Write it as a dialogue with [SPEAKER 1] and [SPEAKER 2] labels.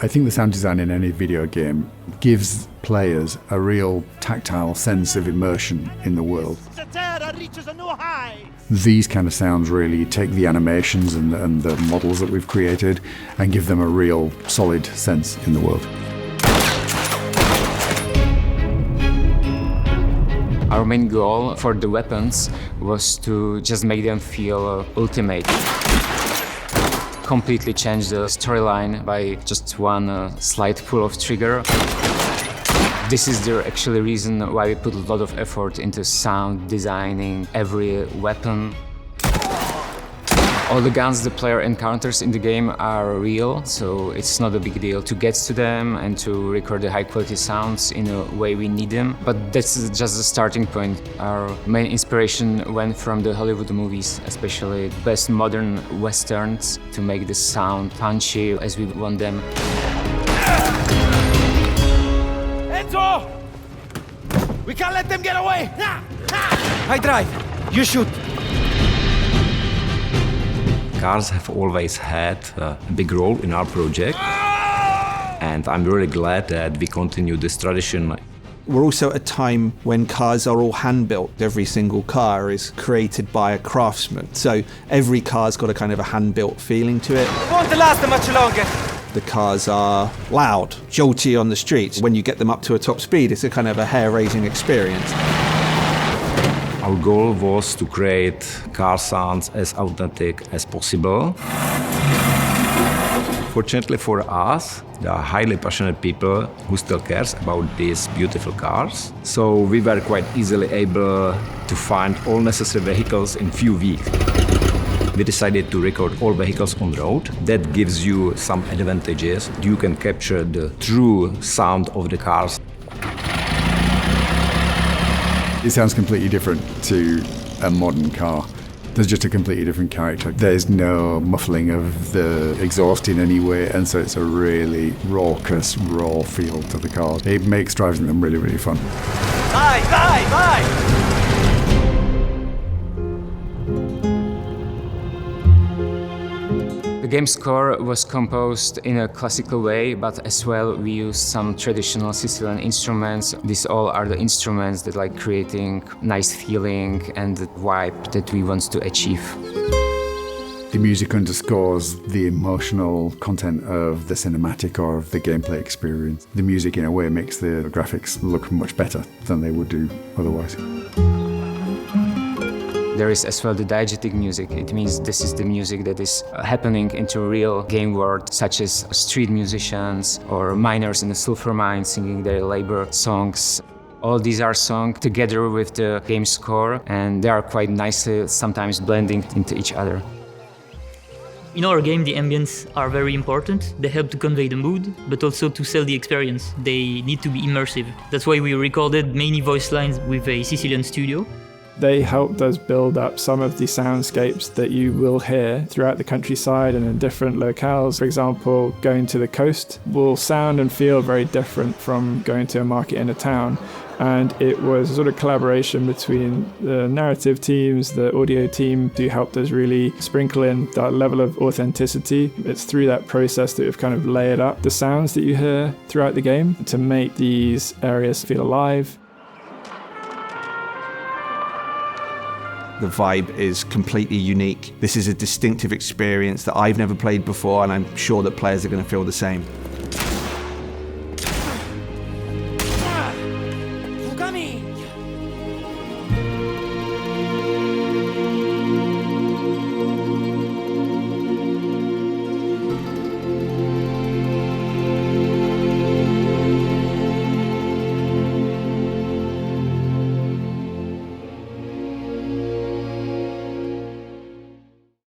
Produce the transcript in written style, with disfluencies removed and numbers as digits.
[SPEAKER 1] I think the sound design in any video game gives players a real tactile sense of immersion in the world. These kind of sounds really take the animations and the models that we've created and give them a real solid sense in the world.
[SPEAKER 2] Our main goal for the weapons was to just make them feel ultimate. Completely change the storyline by just one slight pull of trigger. This is the actual reason why we put a lot of effort into sound designing every weapon. All the guns the player encounters in the game are real, so it's not a big deal to get to them and to record the high-quality sounds in a way we need them. But that's just the starting point. Our main inspiration went from the Hollywood movies, especially the best modern westerns, to make the sound punchy as we want them.
[SPEAKER 3] Enzo! We can't let them get away! I drive, you shoot.
[SPEAKER 4] Cars have always had a big role in our project, and I'm really glad that we continue this tradition.
[SPEAKER 5] We're also at a time when cars are all hand-built. Every single car is created by a craftsman, so every car's got a kind of a hand-built feeling to it.
[SPEAKER 3] Won't last much longer.
[SPEAKER 5] The cars are loud, jolty on the streets. When you get them up to a top speed, it's a kind of a hair-raising experience.
[SPEAKER 4] Our goal was to create car sounds as authentic as possible. Fortunately for us, there are highly passionate people who still cares about these beautiful cars. So we were quite easily able to find all necessary vehicles in few weeks. We decided to record all vehicles on the road. That gives you some advantages. You can capture the true sound of the cars.
[SPEAKER 1] It sounds completely different to a modern car. There's just a completely different character. There's no muffling of the exhaust in any way, and so it's a really raucous, raw feel to the car. It makes driving them really, really fun.
[SPEAKER 3] Bye!
[SPEAKER 2] The game score was composed in a classical way, but as well we used some traditional Sicilian instruments. These all are the instruments that like creating nice feeling and the vibe that we want to achieve.
[SPEAKER 1] The music underscores the emotional content of the cinematic or of the gameplay experience. The music in a way makes the graphics look much better than they would do otherwise.
[SPEAKER 2] There is as well the diegetic music. It means this is the music that is happening into real game world, such as street musicians or miners in the sulfur mine singing their labor songs. All these are sung together with the game score, and they are quite nicely sometimes blending into each other.
[SPEAKER 6] In our game, the ambience are very important. They help to convey the mood, but also to sell the experience. They need to be immersive. That's why we recorded many voice lines with a Sicilian studio.
[SPEAKER 7] They helped us build up some of the soundscapes that you will hear throughout the countryside and in different locales. For example, going to the coast will sound and feel very different from going to a market in a town. And it was a sort of collaboration between the narrative teams, the audio team, who helped us really sprinkle in that level of authenticity. It's through that process that we've kind of layered up the sounds that you hear throughout the game to make these areas feel alive.
[SPEAKER 5] The vibe is completely unique. This is a distinctive experience that I've never played before, and I'm sure that players are going to feel the same.
[SPEAKER 3] Fugami!